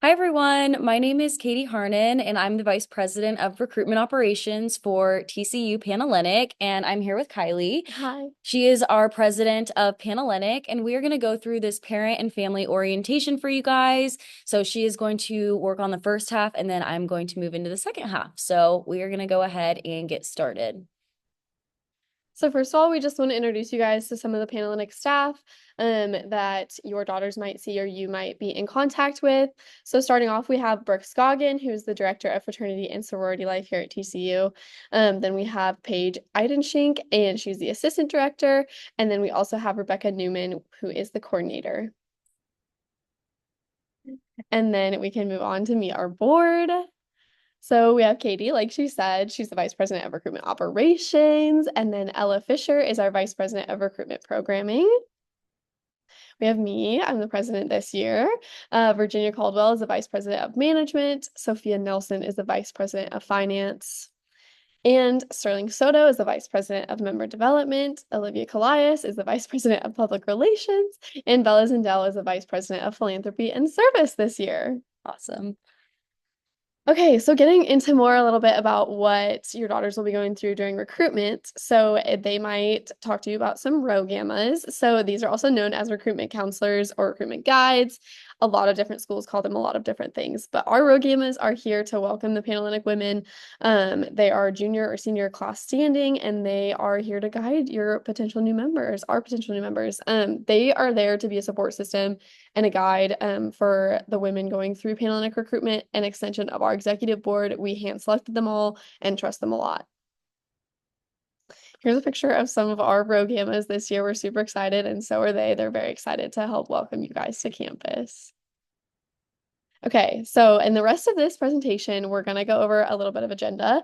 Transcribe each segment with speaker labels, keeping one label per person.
Speaker 1: Hi, everyone. My name is Katie Harnan, and I'm the Vice President of Recruitment Operations for TCU Panhellenic, and I'm here with Kylie.
Speaker 2: Hi.
Speaker 1: She is our president of Panhellenic, and we are going to go through this parent and family orientation for you guys. So she is going to work on the first half, and then I'm going to move into the second half. So we are going to go ahead and get started.
Speaker 2: So first of all, we just want to introduce you guys to some of the Panhellenic staff that your daughters might see or you might be in contact with. So starting off, we have Brooke Scoggin, who's the Director of Fraternity and Sorority Life here at TCU. Then we have Paige Eidenschink, and she's the Assistant Director. And then we also have Rebecca Newman, who is the Coordinator. And then we can move on to meet our board. So we have Katie, like she said, she's the Vice President of Recruitment Operations. And then Ella Fisher is our Vice President of Recruitment Programming. We have me, I'm the president this year. Virginia Caldwell is the Vice President of Management. Sophia Nelson is the Vice President of Finance. And Sterling Soto is the Vice President of Member Development. Olivia Callias is the Vice President of Public Relations. And Bella Zindel is the Vice President of Philanthropy and Service this year.
Speaker 1: Awesome.
Speaker 2: Okay, so getting into more a little bit about what your daughters will be going through during recruitment. So they might talk to you about some ROGAMAs. So these are also known as recruitment counselors or recruitment guides. A lot of different schools call them a lot of different things, but our ROGAMAs are here to welcome the Panhellenic women. They are junior or senior class standing, and they are here to guide your potential new members, our potential new members. They are there to be a support system and a guide for the women going through Panhellenic recruitment, an extension of our executive board. We hand selected them all and trust them a lot. Here's a picture of some of our ROGAMAs this year. We're super excited, and so are they. They're very excited to help welcome you guys to campus. Okay, so in the rest of this presentation, we're going to go over a little bit of agenda.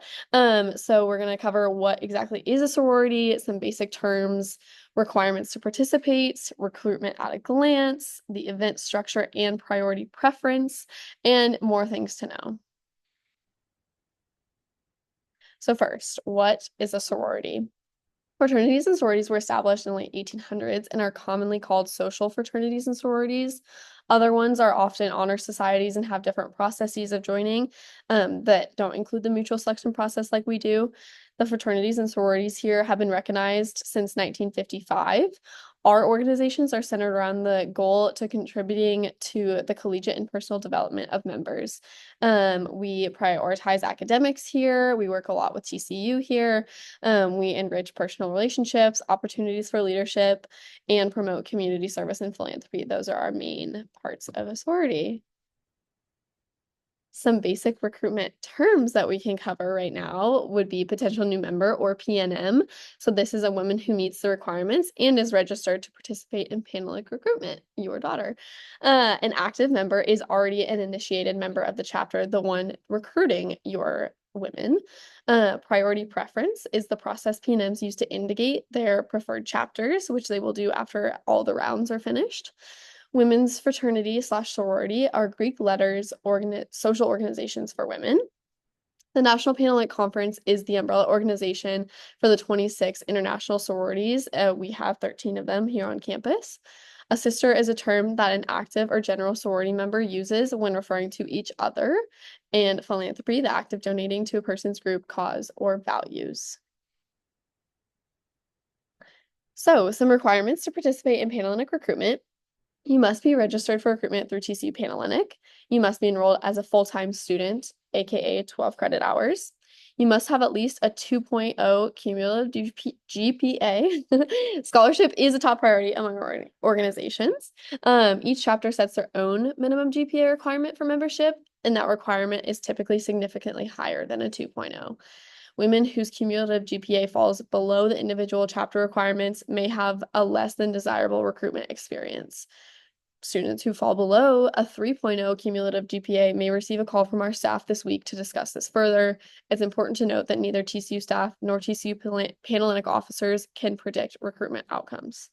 Speaker 2: So we're going to cover what exactly is a sorority, some basic terms, requirements to participate, recruitment at a glance, the event structure and priority preference, and more things to know. So first, what is a sorority? Fraternities and sororities were established in the late 1800s and are commonly called social fraternities and sororities. Other ones are often honor societies and have different processes of joining that don't include the mutual selection process like we do. The fraternities and sororities here have been recognized since 1955. Our organizations are centered around the goal to contributing to the collegiate and personal development of members. We prioritize academics here. We work a lot with TCU here. We enrich personal relationships, opportunities for leadership, and promote community service and philanthropy. Those are our main parts of a sorority. Some basic recruitment terms that we can cover right now would be potential new member or PNM. So this is a woman who meets the requirements and is registered to participate in Panhellenic recruitment, your daughter. An active member is already an initiated member of the chapter, the one recruiting your women. Priority preference is the process PNMs use to indicate their preferred chapters, which they will do after all the rounds are finished. Women's fraternity slash sorority are Greek letters, social organizations for women. The National Panhellenic Conference is the umbrella organization for the 26 international sororities. We have 13 of them here on campus. A sister is a term that an active or general sorority member uses when referring to each other, and philanthropy, the act of donating to a person's group, cause, or values. So, some requirements to participate in Panhellenic recruitment. You must be registered for recruitment through TCU Panhellenic. You must be enrolled as a full-time student, aka 12 credit hours. You must have at least a 2.0 cumulative GPA. Scholarship is a top priority among our organizations. Each chapter sets their own minimum GPA requirement for membership, and that requirement is typically significantly higher than a 2.0. Women whose cumulative GPA falls below the individual chapter requirements may have a less than desirable recruitment experience. Students who fall below a 3.0 cumulative GPA may receive a call from our staff this week to discuss this further. It's important to note that neither TCU staff nor TCU Panhellenic officers can predict recruitment outcomes.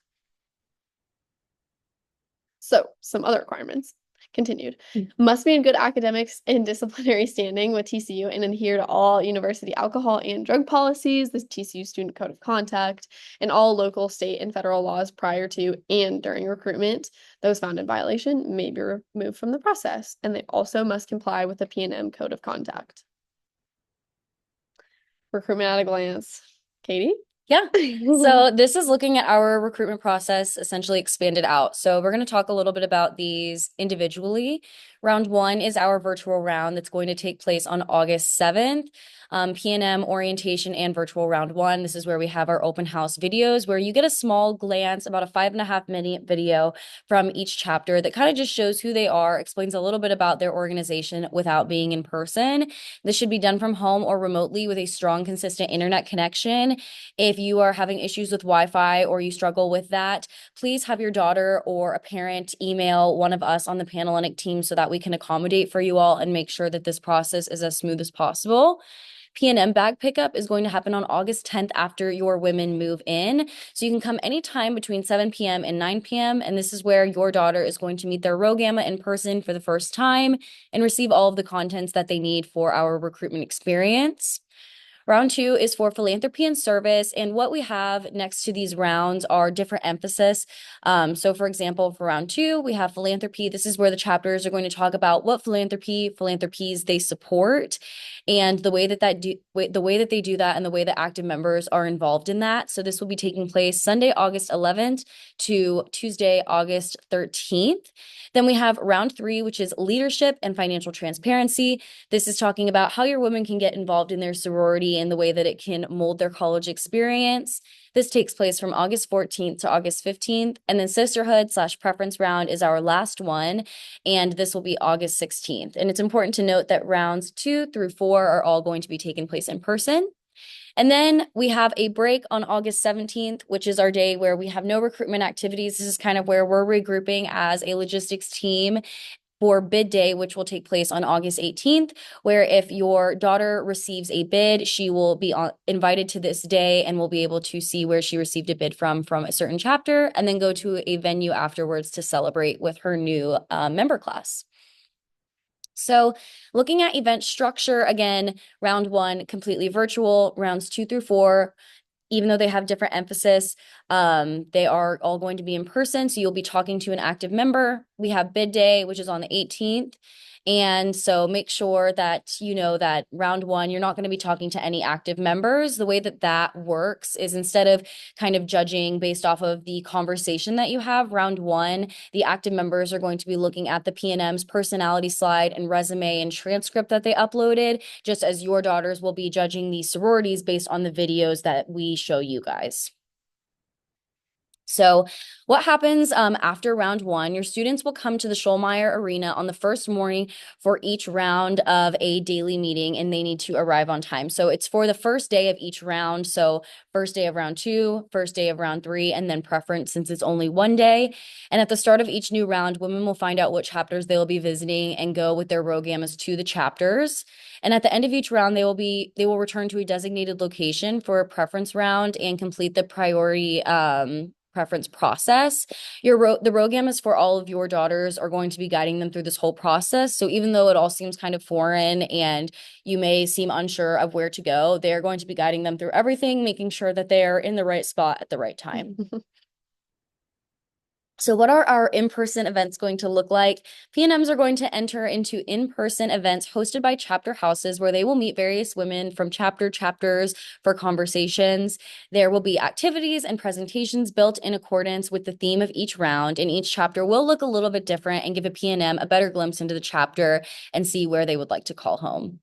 Speaker 2: So, some other requirements. Continued. Must be in good academics and disciplinary standing with TCU and adhere to all university alcohol and drug policies, the TCU Student Code of Conduct, and all local, state, and federal laws prior to and during recruitment. Those found in violation may be removed from the process, and they also must comply with the PNM Code of Conduct. Recruitment at a glance. Katie?
Speaker 1: Yeah. So this is looking at our recruitment process essentially expanded out. So we're going to talk a little bit about these individually. Round one is our virtual round that's going to take place on August 7th. PNM orientation and virtual round one. This is where we have our open house videos where you get a small glance, about a 5.5 minute video from each chapter that kind of just shows who they are, explains a little bit about their organization without being in person. This should be done from home or remotely with a strong, consistent internet connection. If you are having issues with Wi-Fi or you struggle with that, please have your daughter or a parent email one of us on the Panhellenic team so that we can accommodate for you all and make sure that this process is as smooth as possible. PNM bag pickup is going to happen on August 10th after your women move in. So you can come anytime between 7 p.m. and 9 p.m. And this is where your daughter is going to meet their Rho Gamma in person for the first time and receive all of the contents that they need for our recruitment experience. Round two is for philanthropy and service. And what we have next to these rounds are different emphasis. So for example, for round two, we have philanthropy. This is where the chapters are going to talk about what philanthropies they support and the way that they do that and the way that active members are involved in that. So this will be taking place Sunday, August 11th to Tuesday, August 13th. Then we have round three, which is leadership and financial transparency. This is talking about how your women can get involved in their sorority and the way that it can mold their college experience. This takes place from August 14th to August 15th. And then sisterhood/preference round is our last one. And this will be August 16th. And it's important to note that rounds 2 through 4 are all going to be taking place in person. And then we have a break on August 17th, which is our day where we have no recruitment activities. This is kind of where we're regrouping as a logistics team for bid day, which will take place on August 18th, where if your daughter receives a bid, she will be invited to this day and will be able to see where she received a bid from a certain chapter, and then go to a venue afterwards to celebrate with her new member class. So looking at event structure, again, round one, completely virtual, rounds 2 through 4, even though they have different emphasis, they are all going to be in person. So you'll be talking to an active member. We have bid day, which is on the 18th. And so make sure that you know that round one, you're not going to be talking to any active members. The way that that works is instead of kind of judging based off of the conversation that you have, round one, the active members are going to be looking at the PNM's personality slide and resume and transcript that they uploaded, just as your daughters will be judging the sororities based on the videos that we show you guys. So what happens after round one, your students will come to the Schollmeyer Arena on the first morning for each round of a daily meeting, and they need to arrive on time. So it's for the first day of each round. So first day of round 2, first day of round 3, and then preference since it's only one day. And at the start of each new round, women will find out what chapters they will be visiting and go with their Rho Gammas to the chapters. And at the end of each round, they will return to a designated location for a preference round and complete the priority preference process. The Rho Gammas for all of your daughters are going to be guiding them through this whole process. So even though it all seems kind of foreign and you may seem unsure of where to go, they're going to be guiding them through everything, making sure that they're in the right spot at the right time. So what are our in-person events going to look like? PNMs are going to enter into in-person events hosted by chapter houses where they will meet various women from chapters for conversations. There will be activities and presentations built in accordance with the theme of each round, and each chapter will look a little bit different and give a PNM a better glimpse into the chapter and see where they would like to call home.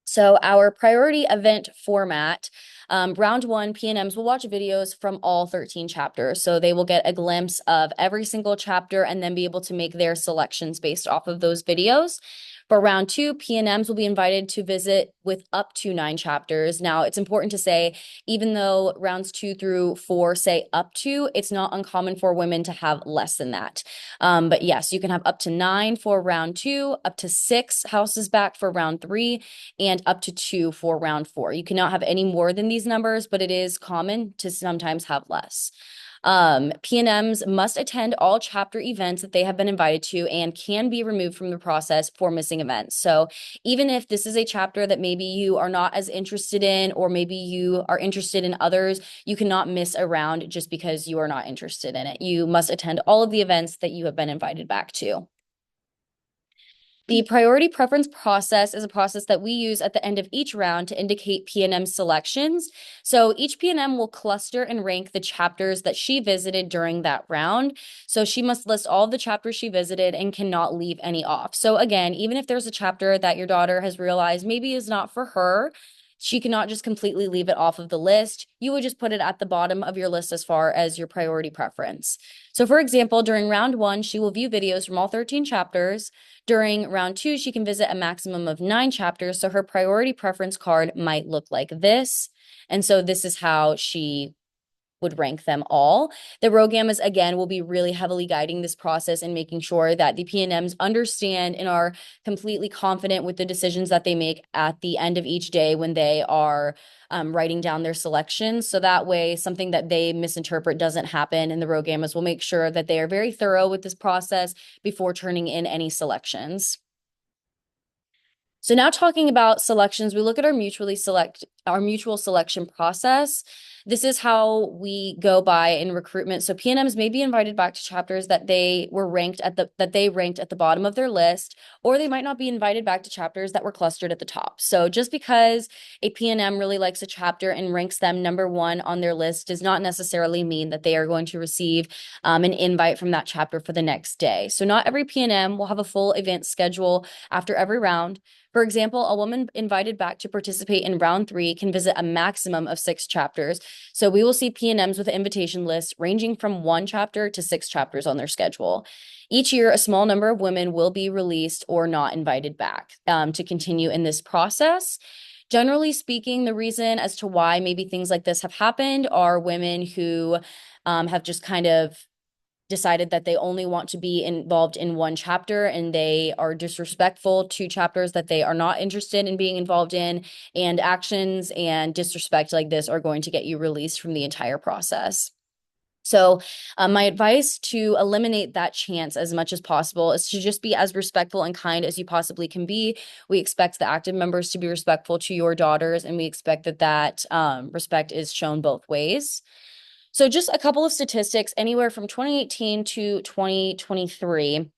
Speaker 1: So our priority event format, round one, PNMs will watch videos from all 13 chapters. So they will get a glimpse of every single chapter and then be able to make their selections based off of those videos. For round two, PNMs will be invited to visit with up to 9 chapters. Now, it's important to say, even though rounds 2 through 4 say up to, it's not uncommon for women to have less than that. But yes, you can have up to 9 for round 2, up to 6 houses back for round 3, and up to 2 for round 4. You cannot have any more than these numbers, but it is common to sometimes have less. PNMs must attend all chapter events that they have been invited to and can be removed from the process for missing events. So even if this is a chapter that maybe you are not as interested in, or maybe you are interested in others, you cannot miss a round just because you are not interested in it. You must attend all of the events that you have been invited back to. The priority preference process is a process that we use at the end of each round to indicate PNM selections. So each PNM will cluster and rank the chapters that she visited during that round. So she must list all of the chapters she visited and cannot leave any off. So again, even if there's a chapter that your daughter has realized maybe is not for her, she cannot just completely leave it off of the list. You would just put it at the bottom of your list as far as your priority preference. So for example, during round 1, she will view videos from all 13 chapters. During round 2, she can visit a maximum of 9 chapters. So her priority preference card might look like this. And so this is how she would rank them all. The ROGAMs, again, will be really heavily guiding this process and making sure that the PNMs understand and are completely confident with the decisions that they make at the end of each day when they are writing down their selections. So that way, something that they misinterpret doesn't happen, and the ROGAMs will make sure that they are very thorough with this process before turning in any selections. So now talking about selections, we look at our mutual selection process. This is how we go by in recruitment. So PNMs may be invited back to chapters that they ranked at the bottom of their list, or they might not be invited back to chapters that were clustered at the top. So just because a PNM really likes a chapter and ranks them number 1 on their list does not necessarily mean that they are going to receive an invite from that chapter for the next day. So not every PNM will have a full event schedule after every round. For example, a woman invited back to participate in round 3 can visit a maximum of 6 chapters. So we will see PNMs with an invitation list ranging from 1 chapter to 6 chapters on their schedule. Each year, a small number of women will be released or not invited back to continue in this process. Generally speaking, the reason as to why maybe things like this have happened are women who have just kind of decided that they only want to be involved in 1 chapter, and they are disrespectful to chapters that they are not interested in being involved in, and actions and disrespect like this are going to get you released from the entire process. So my advice to eliminate that chance as much as possible is to just be as respectful and kind as you possibly can be. We expect the active members to be respectful to your daughters, and we expect that respect is shown both ways. So just a couple of statistics, anywhere from 2018 to 2023.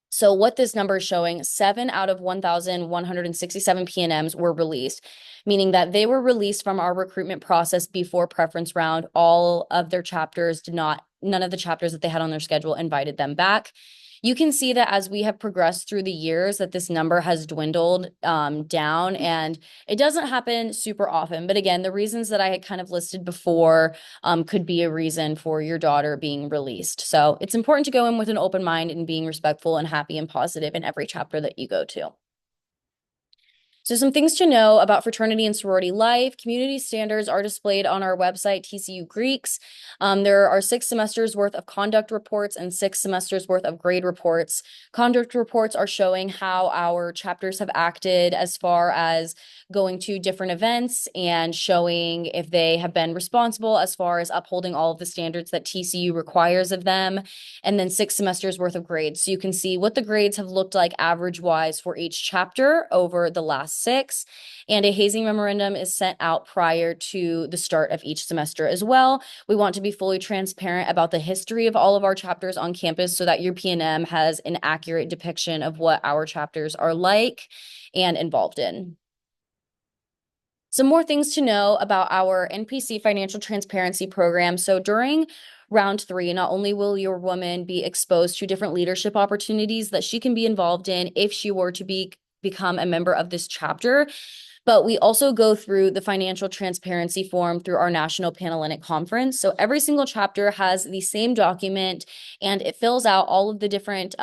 Speaker 1: So what this number is showing, 7 out of 1,167 PNMs were released, meaning that they were released from our recruitment process before preference round. All of their chapters none of the chapters that they had on their schedule invited them back. You can see that as we have progressed through the years that this number has dwindled down, and it doesn't happen super often. But again, the reasons that I had kind of listed before could be a reason for your daughter being released. So it's important to go in with an open mind and being respectful and happy and positive in every chapter that you go to. So some things to know about fraternity and sorority life. Community standards are displayed on our website, TCU Greeks. There are 6 semesters worth of conduct reports and 6 semesters worth of grade reports. Conduct reports are showing how our chapters have acted as far as going to different events and showing if they have been responsible as far as upholding all of the standards that TCU requires of them. And then 6 semesters worth of grades. So you can see what the grades have looked like average-wise for each chapter over the last 6, and a hazing memorandum is sent out prior to the start of each semester as well. We want to be fully transparent about the history of all of our chapters on campus so that your PNM has an accurate depiction of what our chapters are like and involved in. Some more things to know about our NPC financial transparency program. So during round 3, not only will your woman be exposed to different leadership opportunities that she can be involved in if she were to become a member of this chapter, but we also go through the financial transparency form through our National Panhellenic Conference. So every single chapter has the same document, and it fills out all of the different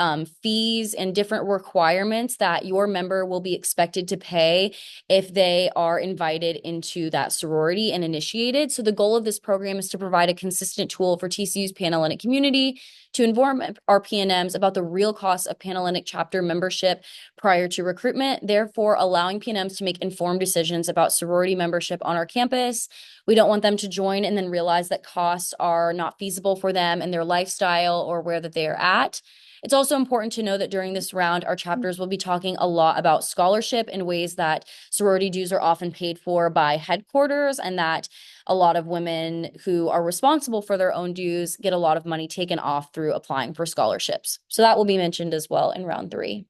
Speaker 1: fees and different requirements that your member will be expected to pay if they are invited into that sorority and initiated. So the goal of this program is to provide a consistent tool for TCU's Panhellenic community to inform our PNMs about the real costs of Panhellenic chapter membership prior to recruitment, therefore allowing PNMs to make informed decisions about sorority membership on our campus. We don't want them to join and then realize that costs are not feasible for them and their lifestyle or where that they are at. It's also important to know that during this round, our chapters will be talking a lot about scholarship in ways that sorority dues are often paid for by headquarters, and that a lot of women who are responsible for their own dues get a lot of money taken off through applying for scholarships. So that will be mentioned as well in round 3.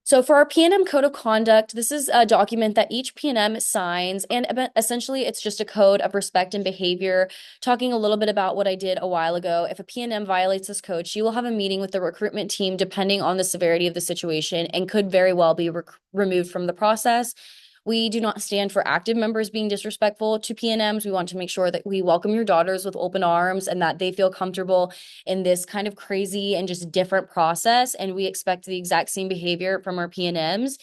Speaker 1: So for our PNM Code of Conduct, this is a document that each PNM signs, and essentially it's just a code of respect and behavior, talking a little bit about what I did a while ago. If a PNM violates this code, she will have a meeting with the recruitment team depending on the severity of the situation and could very well be removed from the process. We do not stand for active members being disrespectful to PNMs. We want to make sure that we welcome your daughters with open arms and that they feel comfortable in this kind of crazy and just different process. And we expect the exact same behavior from our PNMs.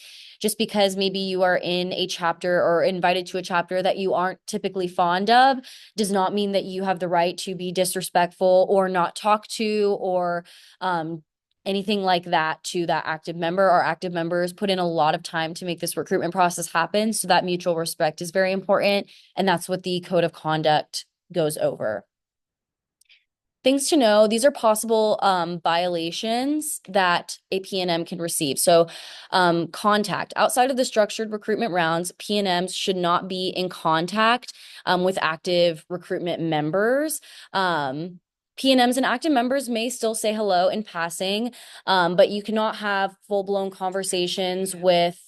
Speaker 1: Just because maybe you are in a chapter or invited to a chapter that you aren't typically fond of does not mean that you have the right to be disrespectful or not talk to or anything like that to that active member. Our active members put in a lot of time to make this recruitment process happen. So that mutual respect is very important. And that's what the code of conduct goes over. Things to know, these are possible violations that a PNM can receive. So contact. Outside of the structured recruitment rounds, PNMs should not be in contact with active recruitment members. PNMs and active members may still say hello in passing, but you cannot have full-blown conversations with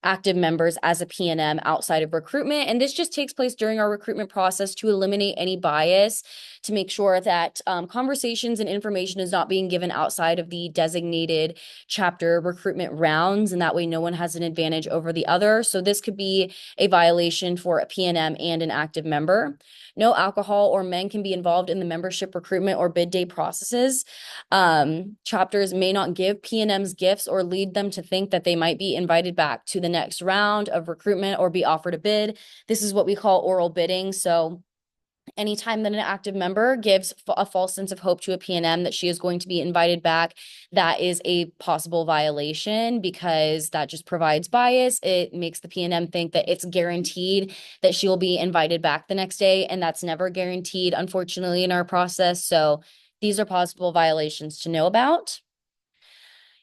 Speaker 1: active members as a PNM outside of recruitment. And this just takes place during our recruitment process to eliminate any bias, to make sure that conversations and information is not being given outside of the designated chapter recruitment rounds. And that way no one has an advantage over the other. So this could be a violation for a PNM and an active member. No alcohol or men can be involved in the membership recruitment or bid day processes. Chapters may not give PNMs gifts or lead them to think that they might be invited back to the next round of recruitment or be offered a bid. This is what we call oral bidding. So anytime that an active member gives a false sense of hope to a PNM that she is going to be invited back, that is a possible violation because that just provides bias. It makes the PNM think that it's guaranteed that she will be invited back the next day, and that's never guaranteed, unfortunately, in our process. So these are possible violations to know about.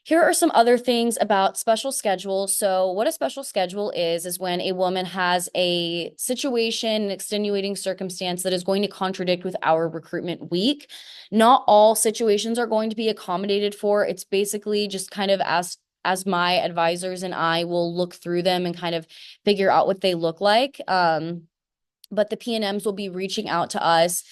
Speaker 1: Here are some other things about special schedules. So what a special schedule is when a woman has a situation, an extenuating circumstance that is going to contradict with our recruitment week. Not all situations are going to be accommodated for. It's basically just kind of as my advisors and I will look through them and kind of figure out what they look like. But the PNMs will be reaching out to us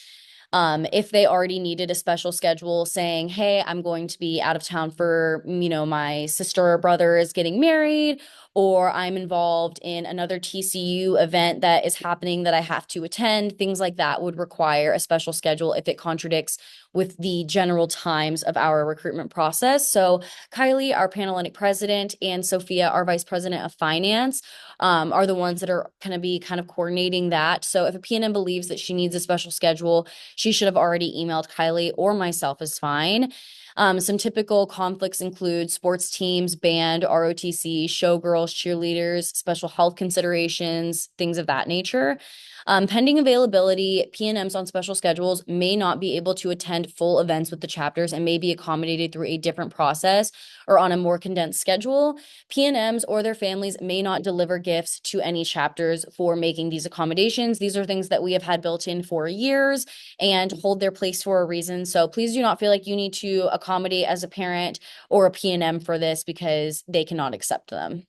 Speaker 1: if they already needed a special schedule saying, hey, I'm going to be out of town for, my sister or brother is getting married, or I'm involved in another TCU event that is happening that I have to attend. Things like that would require a special schedule if it contradicts with the general times of our recruitment process. So Kylie, our Panhellenic president, and Sophia, our vice president of finance, are the ones that are going to be kind of coordinating that. So if a PNM believes that she needs a special schedule, she should have already emailed Kylie, or myself is fine. Some typical conflicts include sports teams, band, ROTC, showgirls, cheerleaders, special health considerations, things of that nature. Pending availability, PNMs on special schedules may not be able to attend full events with the chapters and may be accommodated through a different process or on a more condensed schedule. PNMs or their families may not deliver gifts to any chapters for making these accommodations. These are things that we have had built in for years and hold their place for a reason. So please do not feel like you need to accommodate as a parent or a PNM for this because they cannot accept them.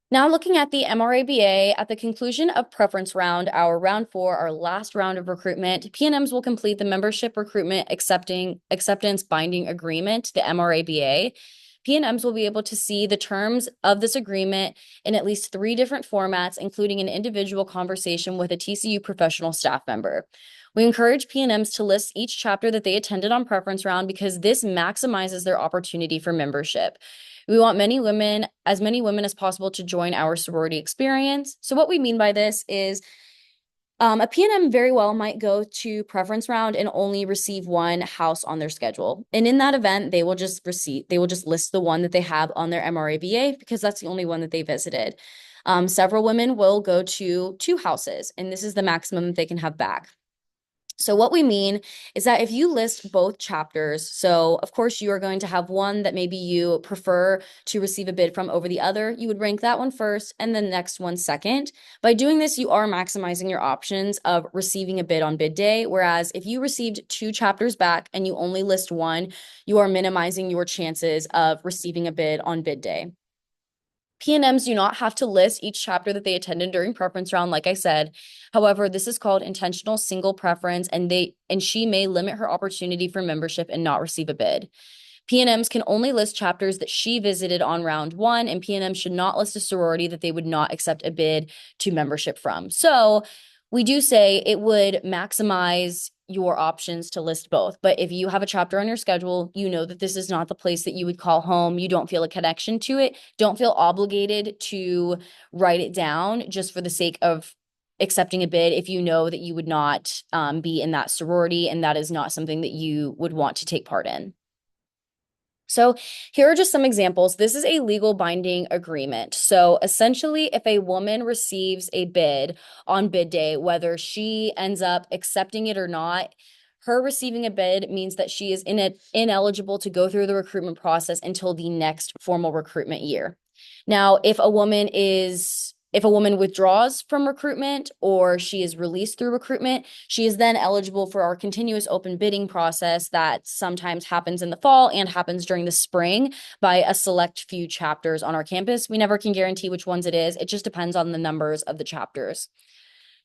Speaker 1: Now looking at the MRABA, at the conclusion of preference round, our round 4, our last round of recruitment, PNMs will complete the membership recruitment acceptance binding agreement, the MRABA. PNMs will be able to see the terms of this agreement in at least 3 different formats, including an individual conversation with a TCU professional staff member. We encourage PNMs to list each chapter that they attended on preference round because this maximizes their opportunity for membership. We want many women as possible to join our sorority experience. So what we mean by this is A PNM very well might go to preference round and only receive one house on their schedule. And in that event, they will just list the one that they have on their MRABA because that's the only one that they visited. Several women will go to two houses, and this is the maximum that they can have back. So what we mean is that if you list both chapters, so of course you are going to have one that maybe you prefer to receive a bid from over the other, you would rank that one first and the next one second. By doing this, you are maximizing your options of receiving a bid on bid day. Whereas if you received two chapters back and you only list one, you are minimizing your chances of receiving a bid on bid day. PNMs do not have to list each chapter that they attended during preference round, like I said. However, this is called intentional single preference, and she may limit her opportunity for membership and not receive a bid. PNMs can only list chapters that she visited on round one, and PNM should not list a sorority that they would not accept a bid to membership from. So we do say it would maximize your options to list both. But if you have a chapter on your schedule, you know that this is not the place that you would call home, you don't feel a connection to it, don't feel obligated to write it down just for the sake of accepting a bid if you know that you would not be in that sorority and that is not something that you would want to take part in. So here are just some examples. This is a legal binding agreement. So essentially, if a woman receives a bid on bid day, whether she ends up accepting it or not, her receiving a bid means that she is ineligible to go through the recruitment process until the next formal recruitment year. Now, if a woman withdraws from recruitment or she is released through recruitment, she is then eligible for our continuous open bidding process that sometimes happens in the fall and happens during the spring by a select few chapters on our campus. We never can guarantee which ones it is. It just depends on the numbers of the chapters.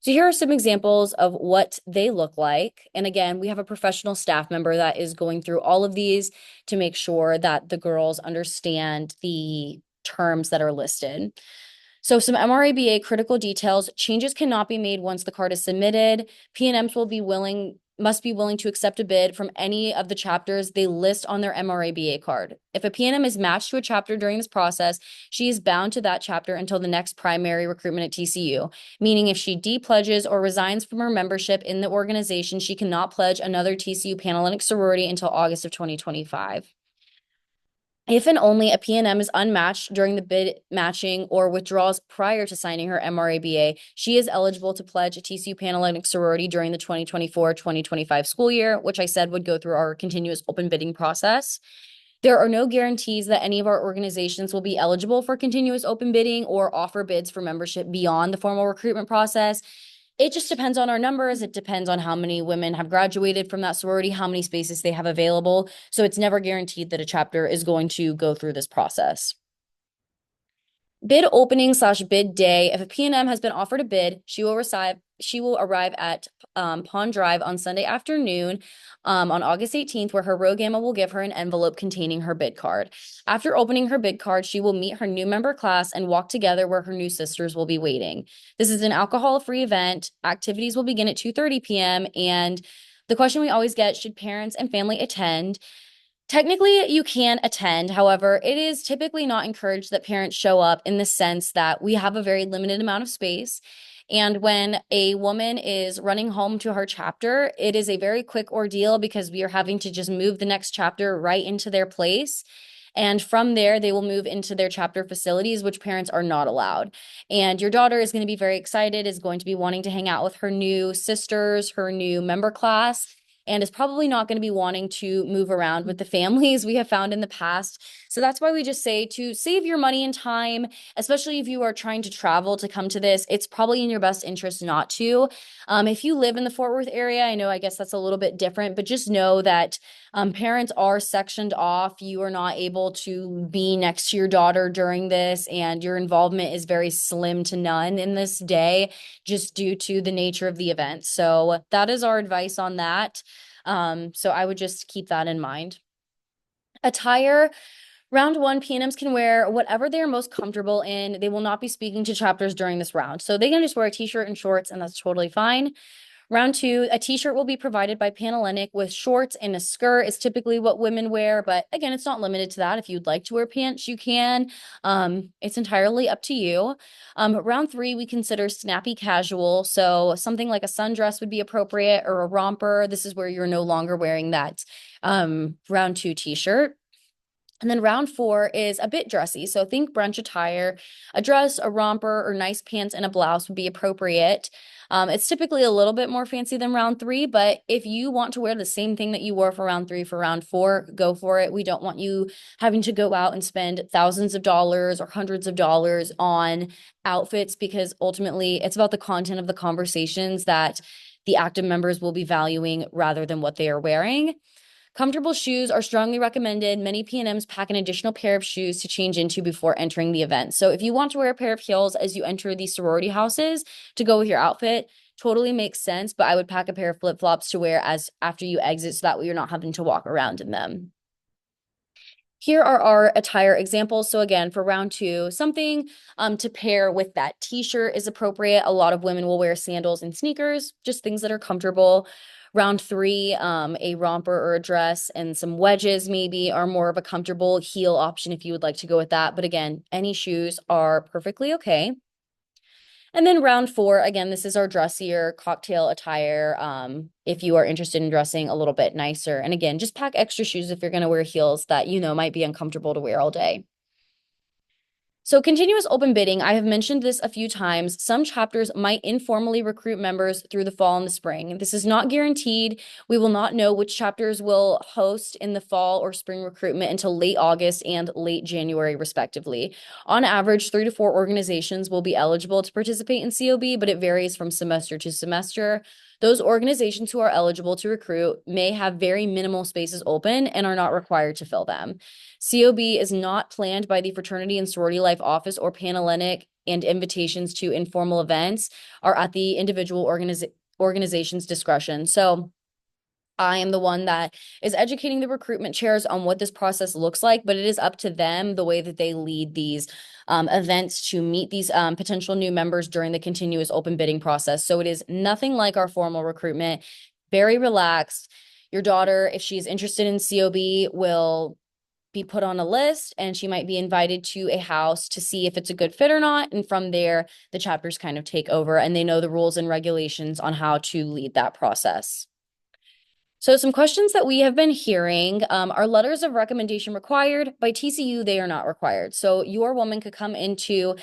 Speaker 1: So here are some examples of what they look like. And again, we have a professional staff member that is going through all of these to make sure that the girls understand the terms that are listed. So some MRABA critical details, changes cannot be made once the card is submitted. PNMs must be willing to accept a bid from any of the chapters they list on their MRABA card. If a PNM is matched to a chapter during this process, she is bound to that chapter until the next primary recruitment at TCU, meaning if she depledges or resigns from her membership in the organization, she cannot pledge another TCU Panhellenic sorority until August of 2025. If and only a PNM is unmatched during the bid matching or withdraws prior to signing her MRABA, she is eligible to pledge a TCU Panhellenic sorority during the 2024-2025 school year, which I said would go through our continuous open bidding process. There are no guarantees that any of our organizations will be eligible for continuous open bidding or offer bids for membership beyond the formal recruitment process. It just depends on our numbers. It depends on how many women have graduated from that sorority, how many spaces they have available. So it's never guaranteed that a chapter is going to go through this process. Bid opening / bid day. If a PNM has been offered a bid, she will arrive at Pond Drive on Sunday afternoon on August 18th, where her Rho Gamma will give her an envelope containing her bid card. After opening her bid card, she will meet her new member class and walk together where her new sisters will be waiting. This is an alcohol-free event. Activities will begin at 2:30 p.m. And the question we always get, should parents and family attend? Technically, you can attend. However, it is typically not encouraged that parents show up in the sense that we have a very limited amount of space. And when a woman is running home to her chapter, it is a very quick ordeal because we are having to just move the next chapter right into their place. And from there, they will move into their chapter facilities, which parents are not allowed. And your daughter is going to be very excited, is going to be wanting to hang out with her new sisters, her new member class, and is probably not going to be wanting to move around with the families we have found in the past. So that's why we just say to save your money and time, especially if you are trying to travel to come to this, it's probably in your best interest not to. If you live in the Fort Worth area, I know I guess that's a little bit different, but just know that parents are sectioned off. You are not able to be next to your daughter during this, and your involvement is very slim to none in this day just due to the nature of the event. So that is our advice on that. So I would just keep that in mind. Attire. Round one, PNMs can wear whatever they are most comfortable in. They will not be speaking to chapters during this round. So they can just wear a t-shirt and shorts, and that's totally fine. Round two, a t-shirt will be provided by Panhellenic with shorts and a skirt is typically what women wear, but again, it's not limited to that. If you'd like to wear pants, you can. It's entirely up to you. Round three, we consider snappy casual. So something like a sundress would be appropriate or a romper. This is where you're no longer wearing that round two t-shirt. And then round four is a bit dressy. So think brunch attire. A dress, a romper, or nice pants and a blouse would be appropriate. It's typically a little bit more fancy than round three, but if you want to wear the same thing that you wore for round three for round four, go for it. We don't want you having to go out and spend thousands of dollars or hundreds of dollars on outfits because ultimately it's about the content of the conversations that the active members will be valuing rather than what they are wearing. Comfortable shoes are strongly recommended. Many PNMs pack an additional pair of shoes to change into before entering the event. So if you want to wear a pair of heels as you enter these sorority houses to go with your outfit, totally makes sense, but I would pack a pair of flip-flops to wear as after you exit so that way you're not having to walk around in them. Here are our attire examples. So again, for round two, something to pair with that t-shirt is appropriate. A lot of women will wear sandals and sneakers, just things that are comfortable. Round three, a romper or a dress and some wedges maybe are more of a comfortable heel option if you would like to go with that. But again, any shoes are perfectly okay. And then round four, again, this is our dressier cocktail attire. If you are interested in dressing a little bit nicer. And again, just pack extra shoes if you're going to wear heels that you know might be uncomfortable to wear all day. So continuous open bidding, I have mentioned this a few times. Some chapters might informally recruit members through the fall and the spring. This is not guaranteed. We will not know which chapters will host in the fall or spring recruitment until late August and late January, respectively. On average, 3 to 4 organizations will be eligible to participate in COB, but it varies from semester to semester. Those organizations who are eligible to recruit may have very minimal spaces open and are not required to fill them. COB is not planned by the Fraternity and Sorority Life Office or Panhellenic, and invitations to informal events are at the individual organization's discretion. So I am the one that is educating the recruitment chairs on what this process looks like, but it is up to them the way that they lead these events to meet these potential new members during the continuous open bidding process. So it is nothing like our formal recruitment, very relaxed. Your daughter, if she's interested in COB, will be put on a list and she might be invited to a house to see if it's a good fit or not. And from there, the chapters kind of take over and they know the rules and regulations on how to lead that process. So some questions that we have been hearing are letters of recommendation required? By TCU, they are not required. So your woman could come into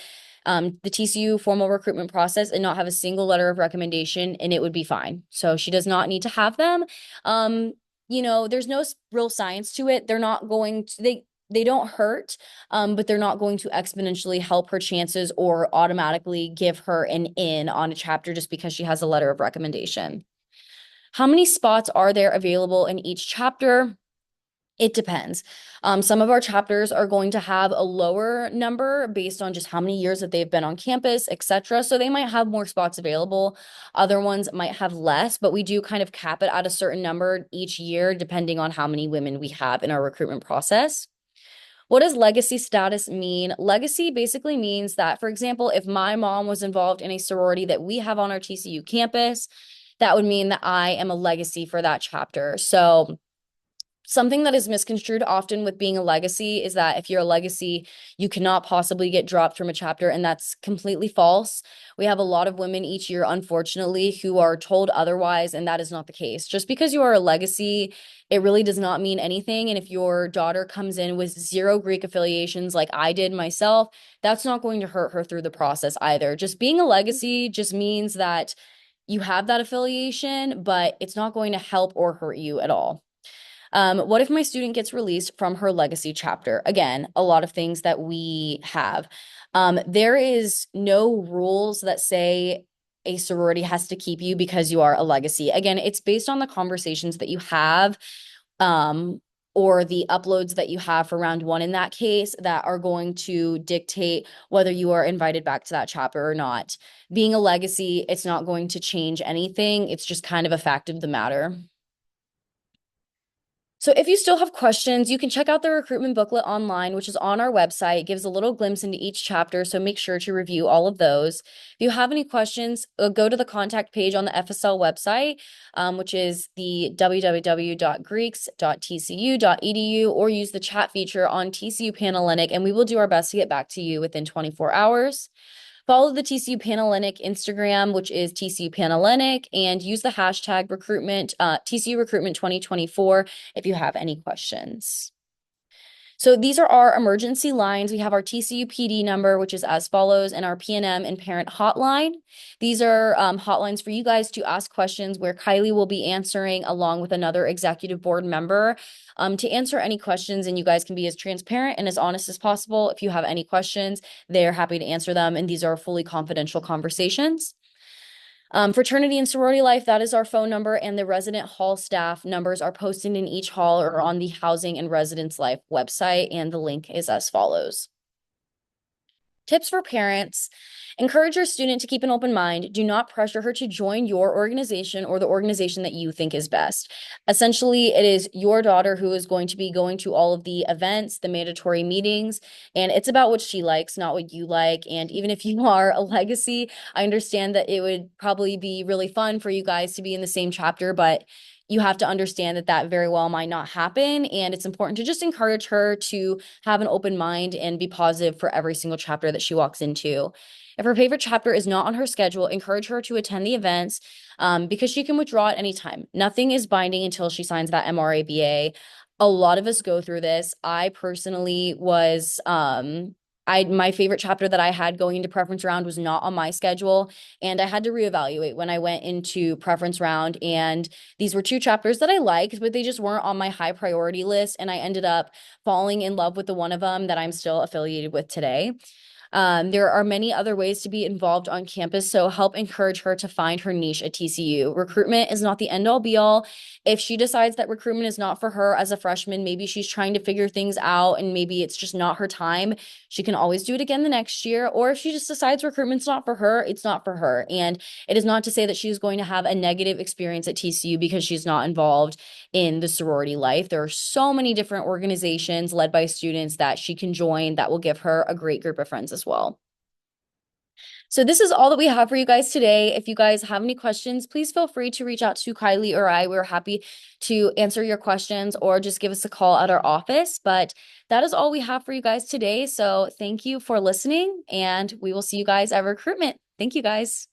Speaker 1: the TCU formal recruitment process and not have a single letter of recommendation and it would be fine. So she does not need to have them. There's no real science to it. They're not going to, they don't hurt, but they're not going to exponentially help her chances or automatically give her an in on a chapter just because she has a letter of recommendation. How many spots are there available in each chapter? It depends. Some of our chapters are going to have a lower number based on just how many years that they've been on campus, etc. So they might have more spots available. Other ones might have less, but we do kind of cap it at a certain number each year, depending on how many women we have in our recruitment process. What does legacy status mean? Legacy basically means that, for example, if my mom was involved in a sorority that we have on our TCU campus, that would mean that I am a legacy for that chapter. So something that is misconstrued often with being a legacy is that if you're a legacy, you cannot possibly get dropped from a chapter, and that's completely false. We have a lot of women each year, unfortunately, who are told otherwise, and that is not the case. Just because you are a legacy, it really does not mean anything. And if your daughter comes in with zero Greek affiliations like I did myself, that's not going to hurt her through the process either. Just being a legacy just means that you have that affiliation, but it's not going to help or hurt you at all. What if my student gets released from her legacy chapter? Again, a lot of things that we have. There is no rules that say a sorority has to keep you because you are a legacy. Again, it's based on the conversations that you have, or the uploads that you have for round one in that case that are going to dictate whether you are invited back to that chapter or not. Being a legacy, it's not going to change anything. It's just kind of a fact of the matter. So if you still have questions, you can check out the recruitment booklet online, which is on our website. It gives a little glimpse into each chapter, so make sure to review all of those. If you have any questions, go to the contact page on the FSL website, which is the www.greeks.tcu.edu, or use the chat feature on TCU Panhellenic, and we will do our best to get back to you within 24 hours. Follow the TCU Panhellenic Instagram, which is TCU Panhellenic, and use the hashtag recruitment, TCU Recruitment 2024 if you have any questions. So these are our emergency lines. We have our TCU PD number, which is as follows, and our PNM and parent hotline. These are hotlines for you guys to ask questions where Kylie will be answering along with another executive board member to answer any questions. And you guys can be as transparent and as honest as possible. If you have any questions, they're happy to answer them. And these are fully confidential conversations. Fraternity and sorority life, that is our phone number, and the resident hall staff numbers are posted in each hall or on the Housing and Residence Life website, and the link is as follows. Tips for parents. Encourage your student to keep an open mind. Do not pressure her to join your organization or the organization that you think is best. Essentially, it is your daughter who is going to be going to all of the events, the mandatory meetings, and it's about what she likes, not what you like. And even if you are a legacy, I understand that it would probably be really fun for you guys to be in the same chapter, but you have to understand that that very well might not happen. And it's important to just encourage her to have an open mind and be positive for every single chapter that she walks into. If her favorite chapter is not on her schedule, encourage her to attend the events because she can withdraw at any time. Nothing is binding until she signs that MRABA. A lot of us go through this. I personally was my favorite chapter that I had going into preference round was not on my schedule, and I had to reevaluate when I went into preference round. And these were two chapters that I liked, but they just weren't on my high priority list. And I ended up falling in love with the one of them that I'm still affiliated with today. There are many other ways to be involved on campus, so help encourage her to find her niche at TCU. Recruitment is not the end all be all. If she decides that recruitment is not for her as a freshman, maybe she's trying to figure things out and maybe it's just not her time, she can always do it again the next year. Or if she just decides recruitment's not for her, it's not for her. And it is not to say that she's going to have a negative experience at TCU because she's not involved in the sorority life. There are so many different organizations led by students that she can join that will give her a great group of friends as well. So this is all that we have for you guys today. If you guys have any questions, please feel free to reach out to Kylie or I. We're happy to answer your questions or just give us a call at our office. But that is all we have for you guys today. So thank you for listening, and we will see you guys at recruitment. Thank you guys.